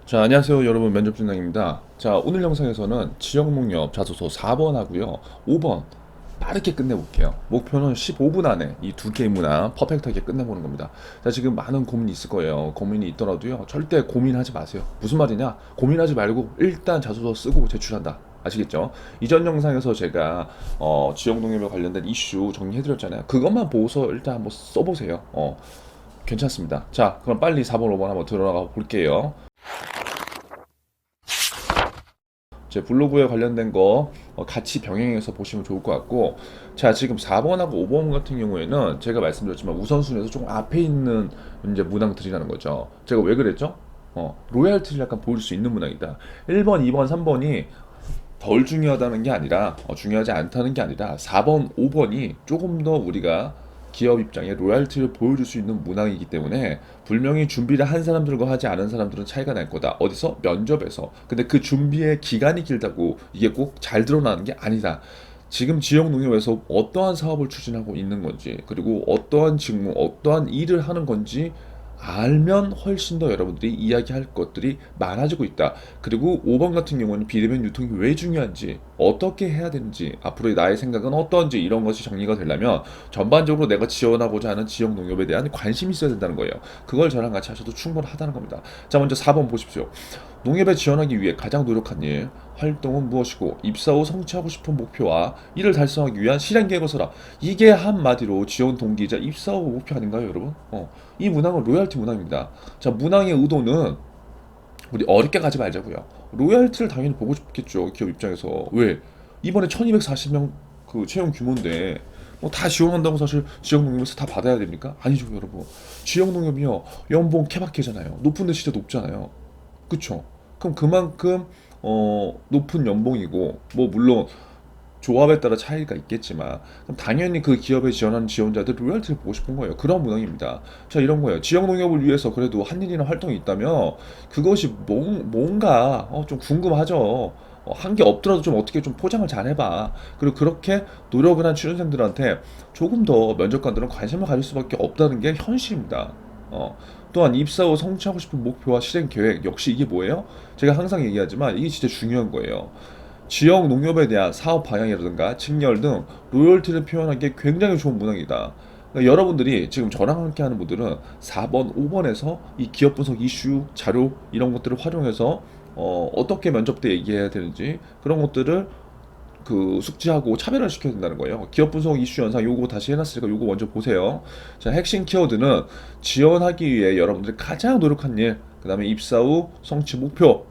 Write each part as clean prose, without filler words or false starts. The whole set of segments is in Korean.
자, 안녕하세요 여러분, 면접진당입니다. 자, 오늘 영상에서는 지역농협 자소서 4번 하고요 5번 빠르게 끝내볼게요. 목표는 15분 안에 이 두 개의 문항 퍼펙트하게 끝내보는 겁니다. 자, 지금 많은 고민이 있을 거예요. 고민이 있더라도요, 절대 고민하지 마세요. 무슨 말이냐, 고민하지 말고 일단 자소서 쓰고 제출한다, 아시겠죠? 이전 영상에서 제가 지역농협에 관련된 이슈 정리해드렸잖아요. 그것만 보고서 일단 한번 써보세요. 괜찮습니다. 자, 그럼 빨리 4번 5번 한번 들어가 볼게요. 제 블로그에 관련된 거 같이 병행해서 보시면 좋을 것 같고, 자, 지금 4번하고 5번 같은 경우에는 제가 말씀드렸지만 우선순위에서 조금 앞에 있는 이제 문항들이라는 거죠. 제가 왜 그랬죠? 로얄티를 약간 보일 수 있는 문항이다. 1번, 2번, 3번이 덜 중요하다는 게 아니라, 중요하지 않다는 게 아니라 4번, 5번이 조금 더 우리가 기업 입장에 로얄티를 보여줄 수 있는 문항이기 때문에 분명히 준비를 한 사람들과 하지 않은 사람들은 차이가 날 거다. 어디서? 면접에서. 근데 그 준비의 기간이 길다고 이게 꼭 잘 드러나는 게 아니다. 지금 지역 농협에서 어떠한 사업을 추진하고 있는 건지, 그리고 어떠한 직무, 어떠한 일을 하는 건지 알면 훨씬 더 여러분들이 이야기할 것들이 많아지고 있다. 그리고 5번 같은 경우는 비대면 유통이 왜 중요한지, 어떻게 해야 되는지, 앞으로의 나의 생각은 어떤지, 이런 것이 정리가 되려면 전반적으로 내가 지원하고자 하는 지역 농협에 대한 관심이 있어야 된다는 거예요. 그걸 저랑 같이 하셔도 충분하다는 겁니다. 자, 먼저 4번 보십시오. 농협에 지원하기 위해 가장 노력한 일, 활동은 무엇이고 입사 후 성취하고 싶은 목표와 이를 달성하기 위한 실행 계획을 써라. 이게 한마디로 지원 동기이자 입사 후 목표 아닌가요, 여러분? 이 문항은 로열티 문항입니다. 자, 문항의 의도는 우리 어렵게 가지 말자고요. 로열티를 당연히 보고 싶겠죠, 기업 입장에서. 왜? 이번에 1240명 그 채용 규모인데 뭐 다 지원한다고 사실 지역농협에서 다 받아야 됩니까? 아니죠, 여러분. 지역농협이요, 연봉 케바케잖아요. 높은 데 진짜 높잖아요. 그쵸? 그럼 그만큼 높은 연봉이고, 뭐 물론 조합에 따라 차이가 있겠지만, 그럼 당연히 그 기업에 지원하는 지원자들 로열티를 보고 싶은 거예요. 그런 문항입니다. 자, 이런 거예요. 지역 농협을 위해서 그래도 한 일이나 활동이 있다면 그것이 뭔가 좀 궁금하죠. 한 게 없더라도 좀 어떻게 좀 포장을 잘 해봐. 그리고 그렇게 노력을 한 취준생들한테 조금 더 면접관들은 관심을 가질 수밖에 없다는 게 현실입니다. 또한 입사 후 성취하고 싶은 목표와 실행 계획, 역시 이게 뭐예요? 제가 항상 얘기하지만 이게 진짜 중요한 거예요. 지역 농협에 대한 사업 방향이라든가 직렬 등 로열티를 표현하기에 굉장히 좋은 문항이다. 그러니까 여러분들이 지금 저랑 함께 하는 분들은 4번, 5번에서 이 기업 분석 이슈, 자료 이런 것들을 활용해서 어떻게 면접 때 얘기해야 되는지 그런 것들을 그 숙지하고 차별화를 시켜야 된다는 거예요. 기업 분석 이슈 영상 요거 다시 해놨으니까 요거 먼저 보세요. 자, 핵심 키워드는 지원하기 위해 여러분들이 가장 노력한 일, 그 다음에 입사 후 성취 목표,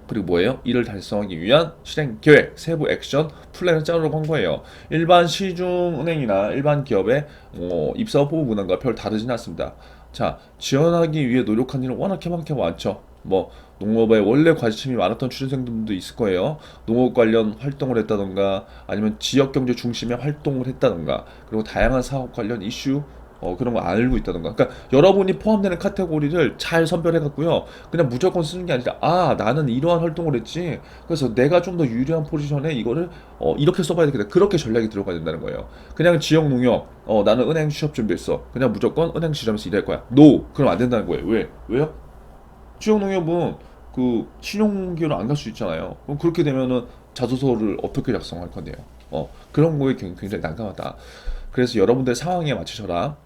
그리고 뭐예요? 이를 달성하기 위한 실행 계획, 세부 액션 플랜을 짜놓으라고 한 거예요. 일반 시중은행이나 일반 기업의 입사 후 보고 문항과 별 다르진 않습니다. 자, 지원하기 위해 노력한 일은 워낙 케바케 많죠. 뭐 농업에 원래 관심이 많았던 취준생들도 있을 거예요. 농업 관련 활동을 했다던가, 아니면 지역 경제 중심의 활동을 했다던가, 그리고 다양한 사업 관련 이슈 그런 거 알고 있다던가. 그러니까 여러분이 포함되는 카테고리를 잘 선별해 갖고요, 그냥 무조건 쓰는 게 아니라, 아, 나는 이러한 활동을 했지, 그래서 내가 좀 더 유리한 포지션에 이거를 이렇게 써봐야 되겠다, 그렇게 전략이 들어가야 된다는 거예요. 그냥 지역 농협, 나는 은행 취업 준비했어, 그냥 무조건 은행 시점에서 일할 거야, 노, 그럼 안 된다는 거예요. 왜요? 지역 농협은 그 신용기회로 안 갈 수 있잖아요. 그럼 그렇게 되면은 자소서를 어떻게 작성할 건데요? 그런 거에 굉장히 난감하다. 그래서 여러분들 상황에 맞추셔라.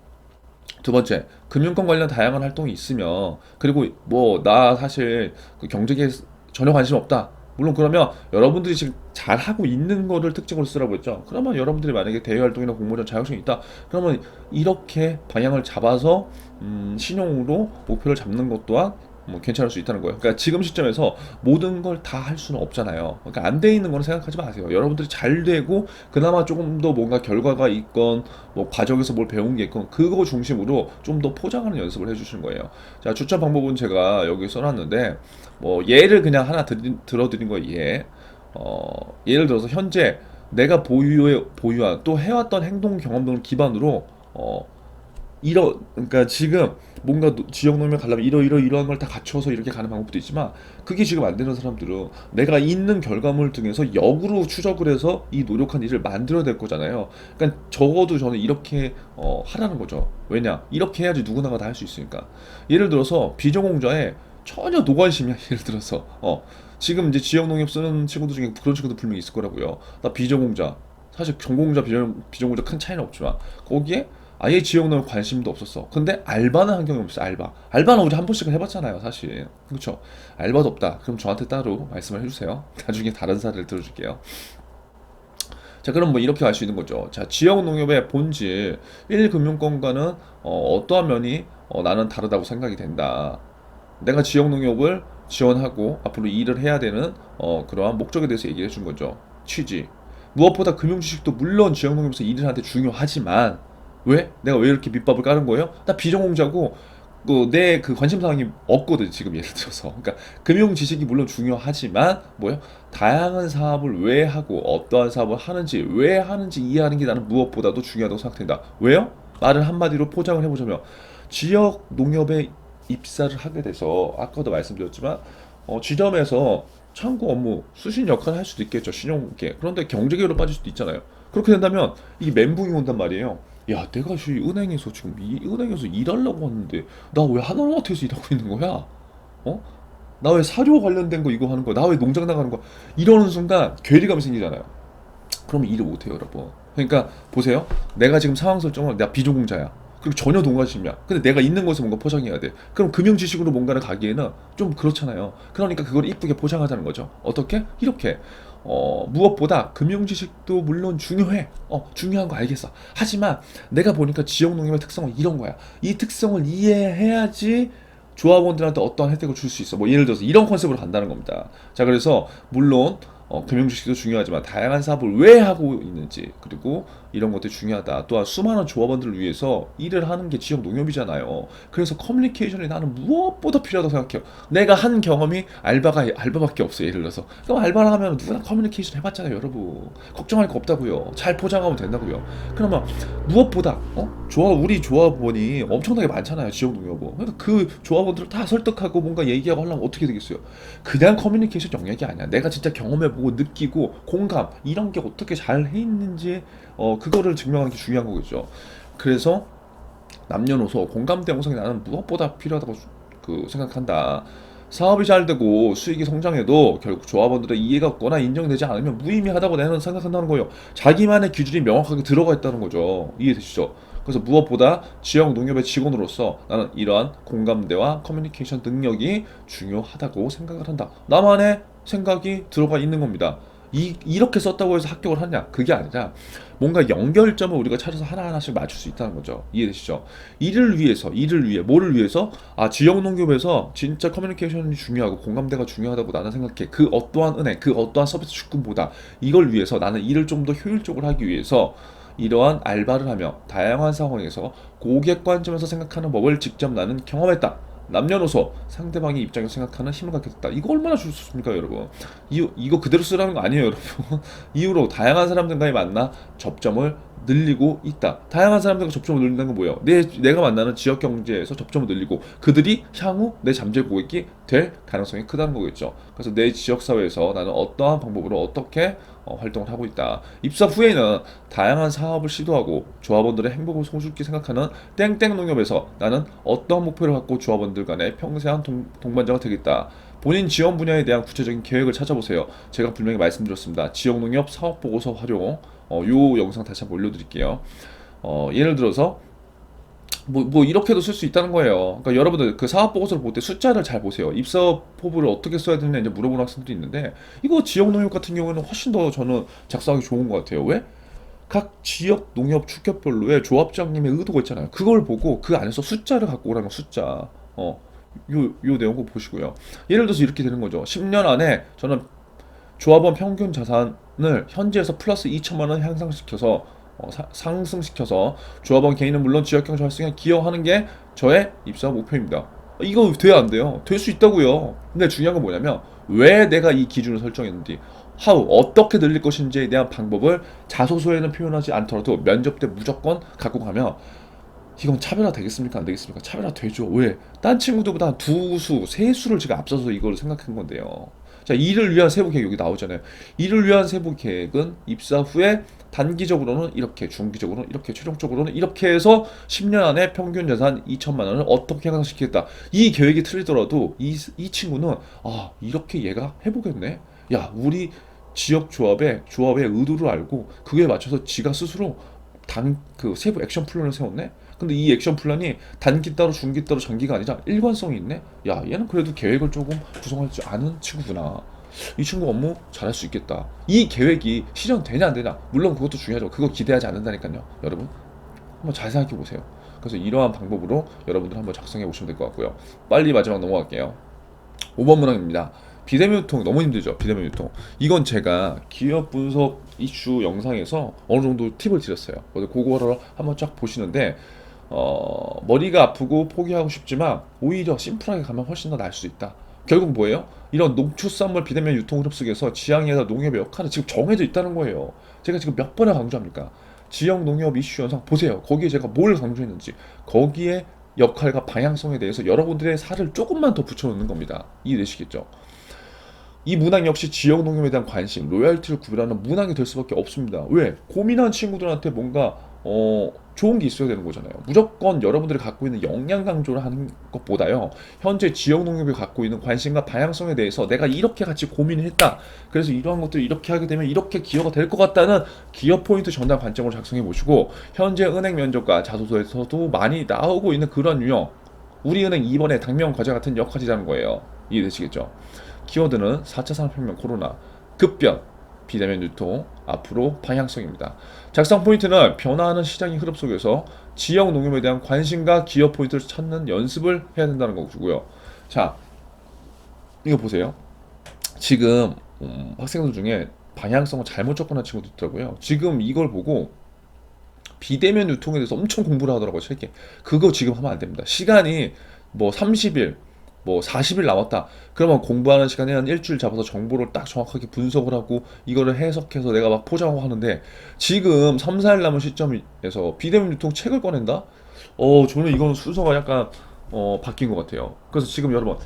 두 번째, 금융권 관련 다양한 활동이 있으면, 그리고 뭐 나 사실 그 경제계에 전혀 관심 없다, 물론 그러면 여러분들이 지금 잘 하고 있는 거를 특징으로 쓰라고 했죠. 그러면 여러분들이 만약에 대외 활동이나 공모전 자격증이 있다, 그러면 이렇게 방향을 잡아서 신용으로 목표를 잡는 것 또한 뭐 괜찮을 수 있다는 거예요. 그러니까 지금 시점에서 모든 걸 다 할 수는 없잖아요. 그러니까 안 돼 있는 거는 생각하지 마세요. 여러분들이 잘 되고 그나마 조금 더 뭔가 결과가 있건, 뭐 과정에서 뭘 배운 게 있건, 그거 중심으로 좀 더 포장하는 연습을 해주시는 거예요. 자, 추천 방법은 제가 여기 써놨는데, 뭐 예를 그냥 하나 들어드린 거예요. 예를 들어서 현재 내가 보유한 또 해왔던 행동 경험 등을 기반으로 그러니까 지금 뭔가 지역 농면 가려면 이러한 걸 다 갖춰서 이렇게 가는 방법도 있지만, 그게 지금 안 되는 사람들은 내가 있는 결과물 등에서 역으로 추적을 해서 이 노력한 일을 만들어야 될 거잖아요. 그러니까 적어도 저는 이렇게 하라는 거죠. 왜냐? 이렇게 해야지 누구나가 다 할 수 있으니까. 예를 들어서 비전공자에 전혀 노관심이야. 예를 들어서 지금 이제 지역 농협 쓰는 친구들 중에 그런 친구도 분명히 있을 거라고요. 나 비전공자, 사실 전공자 비전공자 큰 차이는 없지만 거기에 아예 지역 농협 관심도 없었어. 근데 알바는 한 경우 없어. 알바는 우리 한 번씩은 해봤잖아요, 사실. 그렇죠? 알바도 없다. 그럼 저한테 따로 말씀을 해주세요. 나중에 다른 사례를 들어줄게요. 자, 그럼 뭐 이렇게 알 수 있는 거죠. 자, 지역 농협의 본질 1금융권과는 어떠한 면이 나는 다르다고 생각이 된다. 내가 지역 농협을 지원하고 앞으로 일을 해야 되는 그러한 목적에 대해서 얘기해 준 거죠. 취지. 무엇보다 금융 지식도 물론 지역 농협에서 일을 하는데 중요하지만 왜? 내가 왜 이렇게 밑밥을 까는 거예요? 나 비전공자고 내 그 관심 사항이 없거든 지금 예를 들어서. 그러니까 금융 지식이 물론 중요하지만 뭐요? 다양한 사업을 왜 하고 어떠한 사업을 하는지 왜 하는지 이해하는 게 나는 무엇보다도 중요하다고 생각된다. 왜요? 말을 한마디로 포장을 해보자면 지역 농협에 입사를 하게 돼서 아까도 말씀드렸지만 지점에서 창구 업무 수신 역할을 할 수도 있겠죠, 신용계. 그런데 경제계로 빠질 수도 있잖아요. 그렇게 된다면 이 멘붕이 온단 말이에요. 야, 내가 이 은행에서 지금 이 은행에서 일하려고 하는데 나 왜 하나마트에서 일하고 있는 거야? 어? 나 왜 사료 관련된 거 이거 하는 거야? 나 왜 농장 나가는 거야? 이러는 순간 괴리감이 생기잖아요. 그러면 일을 못해요, 여러분. 그러니까 보세요. 내가 지금 상황 설정을 내가 비전공자야. 그리고 전혀 동관심이야. 근데 내가 있는 것을 뭔가 포장해야 돼. 그럼 금융 지식으로 뭔가를 가기에는 좀 그렇잖아요. 그러니까 그걸 이쁘게 포장하자는 거죠. 어떻게? 이렇게. 무엇보다 금융 지식도 물론 중요해. 중요한 거 알겠어. 하지만 내가 보니까 지역 농협의 특성은 이런 거야. 이 특성을 이해해야지 조합원들한테 어떠한 혜택을 줄 수 있어. 뭐 예를 들어서 이런 컨셉으로 간다는 겁니다. 자, 그래서 물론 금융지식도 중요하지만 다양한 사업을 왜 하고 있는지 그리고 이런 것들이 중요하다. 또한 수많은 조합원들을 위해서 일을 하는 게 지역 농협이잖아요. 그래서 커뮤니케이션이 나는 무엇보다 필요하다고 생각해요. 내가 한 경험이 알바밖에 없어요. 예를 들어서 그럼 알바를 하면 누구나 커뮤니케이션 해봤잖아요, 여러분. 걱정할 거 없다고요. 잘 포장하면 된다고요. 그러면 무엇보다 우리 조합원이 엄청나게 많잖아요, 지역 농협은. 그러니까 그 조합원들을 다 설득하고 뭔가 얘기하고 하려면 어떻게 되겠어요? 그냥 커뮤니케이션 영역이 아니야. 내가 진짜 경험해보고 느끼고 공감 이런 게 어떻게 잘 해 있는지 그거를 증명하는 게 중요한 거겠죠. 그래서 남녀노소 공감대 형성이 나는 무엇보다 필요하다고 생각한다. 사업이 잘 되고 수익이 성장해도 결국 조합원들의 이해가 없거나 인정되지 않으면 무의미하다고 나는 생각한다는 거예요. 자기만의 기준이 명확하게 들어가 있다는 거죠. 이해되시죠? 그래서 무엇보다 지역 농협의 직원으로서 나는 이러한 공감대와 커뮤니케이션 능력이 중요하다고 생각을 한다. 나만의 생각이 들어가 있는 겁니다. 이렇게 썼다고 해서 합격을 하냐? 그게 아니라 뭔가 연결점을 우리가 찾아서 하나하나씩 맞출 수 있다는 거죠. 이해되시죠? 일을 위해, 뭐를 위해서? 지역 농협에서 진짜 커뮤니케이션이 중요하고 공감대가 중요하다고 나는 생각해. 그 어떠한 은행, 그 어떠한 서비스 축구보다 이걸 위해서 나는 일을 좀 더 효율적으로 하기 위해서 이러한 알바를 하며 다양한 상황에서 고객 관점에서 생각하는 법을 직접 나는 경험했다. 남녀노소 상대방의 입장에서 생각하는 힘을 갖게 됐다. 이거 얼마나 좋습니까, 여러분? 이거 그대로 쓰라는 거 아니에요, 여러분. 이후로 다양한 사람들과의 만나 접점을 늘리고 있다. 다양한 사람들과 접점을 늘린다는 건 뭐예요? 내가 만나는 지역 경제에서 접점을 늘리고 그들이 향후 내 잠재 고객이 될 가능성이 크다는 거겠죠. 그래서 내 지역 사회에서 나는 어떠한 방법으로 어떻게 활동을 하고 있다. 입사 후에는 다양한 사업을 시도하고 조합원들의 행복을 소중히 생각하는 땡땡 농협에서 나는 어떠한 목표를 갖고 조합원들 간의 평생한 동반자가 되겠다. 본인 지원 분야에 대한 구체적인 계획을 찾아보세요. 제가 분명히 말씀드렸습니다. 지역농협 사업보고서 활용 요 영상 다시 한번 올려드릴게요. 예를 들어서 뭐 이렇게도 쓸 수 있다는 거예요. 그러니까 여러분들 그 사업 보고서를 볼 때 숫자를 잘 보세요. 입사 포부를 어떻게 써야 되느냐 이제 물어보는 학생도 있는데 이거 지역 농협 같은 경우에는 훨씬 더 저는 작성하기 좋은 것 같아요. 왜? 각 지역 농협 축협별로의 조합장님의 의도가 있잖아요. 그걸 보고 그 안에서 숫자를 갖고 오라는 거, 숫자. 요 내용을 보시고요. 예를 들어서 이렇게 되는 거죠. 10년 안에 저는 조합원 평균 자산을 현지에서 플러스 2천만 원 향상시켜서 상승시켜서 조합원 개인은 물론 지역경제 활성화에 기여하는 게 저의 입사 목표입니다. 이거 돼야 안 돼요? 될 수 있다고요. 근데 중요한 건 뭐냐면 왜 내가 이 기준을 설정했는지 어떻게 늘릴 것인지에 대한 방법을 자소서에는 표현하지 않더라도 면접 때 무조건 갖고 가면 이건 차별화 되겠습니까? 안 되겠습니까? 차별화 되죠. 왜? 딴 친구들보다 한 두 수, 세 수를 제가 앞서서 이걸 생각한 건데요. 자, 이를 위한 세부 계획 여기 나오잖아요. 이를 위한 세부 계획은 입사 후에 단기적으로는 이렇게, 중기적으로는 이렇게, 최종적으로는 이렇게 해서 10년 안에 평균 자산 2천만 원을 어떻게 향상시키겠다. 이 계획이 틀리더라도 이 친구는 아, 이렇게 얘가 해보겠네. 야, 우리 지역 조합의 의도를 알고 그에 맞춰서 지가 스스로 그 세부 액션 플랜을 세웠네. 근데 이 액션 플랜이 단기 따로 중기 따로 장기가 아니라 일관성이 있네. 야, 얘는 그래도 계획을 조금 구성할 줄 아는 친구구나. 이 친구 업무 잘할 수 있겠다. 이 계획이 실현되냐 안 되냐, 물론 그것도 중요하죠. 그거 기대하지 않는다니까요, 여러분. 한번 잘 생각해 보세요. 그래서 이러한 방법으로 여러분들 한번 작성해 보시면 될 것 같고요. 빨리 마지막 넘어갈게요. 5번 문항입니다. 비대면 유통 너무 힘들죠. 비대면 유통. 이건 제가 기업 분석 이슈 영상에서 어느 정도 팁을 드렸어요. 그래서 그거를 한번 쫙 보시는데 머리가 아프고 포기하고 싶지만 오히려 심플하게 가면 훨씬 더 나을 수 있다. 결국 뭐예요? 이런 농축산물 비대면 유통 흐름 속에서 지향에서 농협의 역할은 지금 정해져 있다는 거예요. 제가 지금 몇 번을 강조합니까? 지역 농협 이슈 영상 보세요. 거기에 제가 뭘 강조했는지, 거기에 역할과 방향성에 대해서 여러분들의 살을 조금만 더 붙여놓는 겁니다. 이해되시겠죠? 이 문항 역시 지역 농협에 대한 관심, 로열티를 구별하는 문항이 될 수밖에 없습니다. 왜? 고민한 친구들한테 뭔가 좋은 게 있어야 되는 거잖아요. 무조건 여러분들이 갖고 있는 역량 강조를 하는 것보다요, 현재 지역 농협이 갖고 있는 관심과 방향성에 대해서 내가 이렇게 같이 고민을 했다. 그래서 이러한 것들을 이렇게 하게 되면 이렇게 기여가 될 것 같다는 기여 포인트 전달 관점으로 작성해 보시고, 현재 은행 면접과 자소서에서도 많이 나오고 있는 그런 유형, 우리은행 이번에 당면 과제 같은 역할이라는 거예요. 이해되시겠죠? 키워드는 4차 산업혁명, 코로나, 급변, 비대면 유통, 앞으로 방향성입니다. 작성 포인트는 변화하는 시장의 흐름 속에서 지역 농협에 대한 관심과 기업 포인트를 찾는 연습을 해야 된다는 거고요. 자, 이거 보세요. 지금 학생들 중에 방향성을 잘못 접근한 친구도 있더라고요. 지금 이걸 보고 비대면 유통에 대해서 엄청 공부를 하더라고요, 책에. 그거 지금 하면 안 됩니다. 시간이 뭐 30일, 뭐 40일 남았다. 그러면 공부하는 시간에 한 일주일 잡아서 정보를 딱 정확하게 분석을 하고 이거를 해석해서 내가 막 포장하고 하는데, 지금 3, 4일 남은 시점에서 비대면 유통 책을 꺼낸다? 저는 이거는 순서가 약간 바뀐 것 같아요. 그래서 지금 여러분,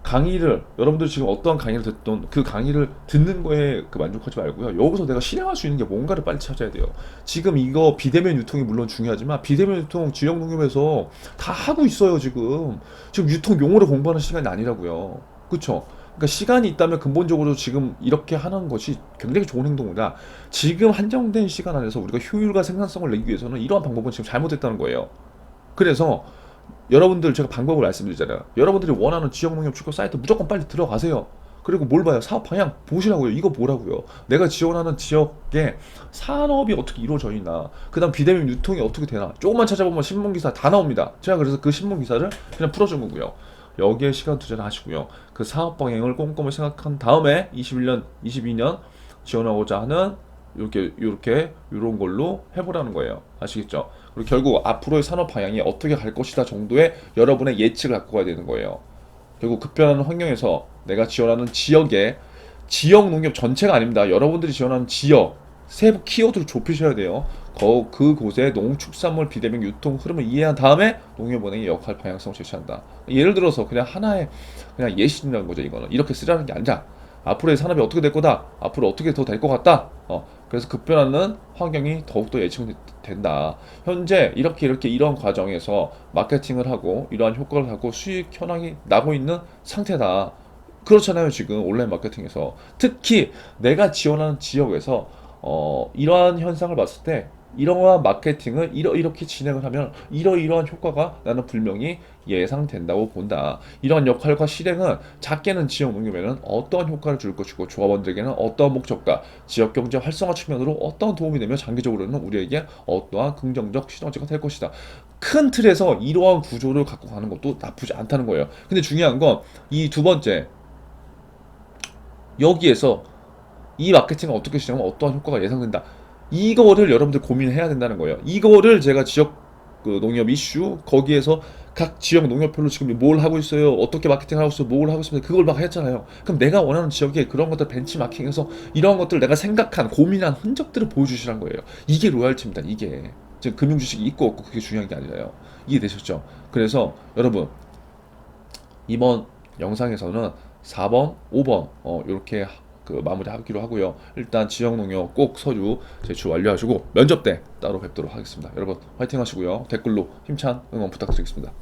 강의를, 여러분들이 지금 어떠한 강의를 듣던 그 강의를 듣는 거에 만족하지 말고요, 여기서 내가 실행할 수 있는 게 뭔가를 빨리 찾아야 돼요. 지금 이거 비대면 유통이 물론 중요하지만 비대면 유통 지역 농협에서 다 하고 있어요. 지금 유통 용어를 공부하는 시간이 아니라고요. 그쵸? 그러니까 시간이 있다면 근본적으로 지금 이렇게 하는 것이 굉장히 좋은 행동이다. 지금 한정된 시간 안에서 우리가 효율과 생산성을 내기 위해서는 이러한 방법은 지금 잘못됐다는 거예요. 그래서 여러분들, 제가 방법을 말씀드리잖아요. 여러분들이 원하는 지역농협 출격 사이트 무조건 빨리 들어가세요. 그리고 뭘 봐요? 사업 방향 보시라고요. 이거 보라고요. 내가 지원하는 지역에 산업이 어떻게 이루어져 있나, 그 다음 비대면 유통이 어떻게 되나, 조금만 찾아보면 신문기사 다 나옵니다. 제가 그래서 그 신문기사를 그냥 풀어준 거고요. 여기에 시간 투자를 하시고요. 그 사업 방향을 꼼꼼히 생각한 다음에 21년, 22년 지원하고자 하는 이렇게 이런 걸로 해보라는 거예요. 아시겠죠? 그리고 결국 앞으로의 산업 방향이 어떻게 갈 것이다 정도의 여러분의 예측을 갖고 가야 되는 거예요. 결국 급변하는 환경에서 내가 지원하는 지역의 지역 농협 전체가 아닙니다. 여러분들이 지원하는 지역 세부 키워드를 좁히셔야 돼요. 그곳의 농축산물 비대면 유통 흐름을 이해한 다음에 농협은행의 역할 방향성을 제시한다. 예를 들어서 그냥 하나의 그냥 예시라는 거죠. 이거는 이렇게 쓰라는 게 아니라 앞으로의 산업이 어떻게 될 거다, 앞으로 어떻게 더 될 것 같다. 그래서 급변하는 환경이 더욱더 예측된다. 현재 이렇게 이런 과정에서 마케팅을 하고 이러한 효과를 하고 수익 현황이 나고 있는 상태다. 그렇잖아요. 지금 온라인 마케팅에서 특히 내가 지원하는 지역에서 이러한 현상을 봤을 때 이러한 마케팅을 이렇게 진행을 하면 이러이러한 효과가 나는 분명히 예상된다고 본다. 이러한 역할과 실행은 작게는 지역 농협에는 어떠한 효과를 줄 것이고 조합원들에게는 어떠한 목적과 지역 경제 활성화 측면으로 어떠한 도움이 되며 장기적으로는 우리에게 어떠한 긍정적 시너지가 될 것이다. 큰 틀에서 이러한 구조를 갖고 가는 것도 나쁘지 않다는 거예요. 근데 중요한 건 이 두 번째, 여기에서 이 마케팅을 어떻게 시작하면 어떠한 효과가 예상된다. 이거를 여러분들 고민해야 된다는 거예요. 이거를 제가 지역 농협 이슈 거기에서 각 지역 농협별로 지금 뭘 하고 있어요, 어떻게 마케팅을 하고 있어요, 뭘 하고 있습니다, 그걸 막 했잖아요. 그럼 내가 원하는 지역에 그런 것들 벤치마킹해서 이런 것들 내가 생각한 고민한 흔적들을 보여주시란 거예요. 이게 로얄티입니다. 이게 지금 금융 주식이 있고 없고 그게 중요한 게 아니라요. 이해되셨죠? 그래서 여러분, 이번 영상에서는 4번, 5번 이렇게 그 마무리하기로 하고요. 일단 지역 농협 꼭 서류 제출 완료하시고 면접 때 따로 뵙도록 하겠습니다. 여러분 화이팅 하시고요. 댓글로 힘찬 응원 부탁드리겠습니다.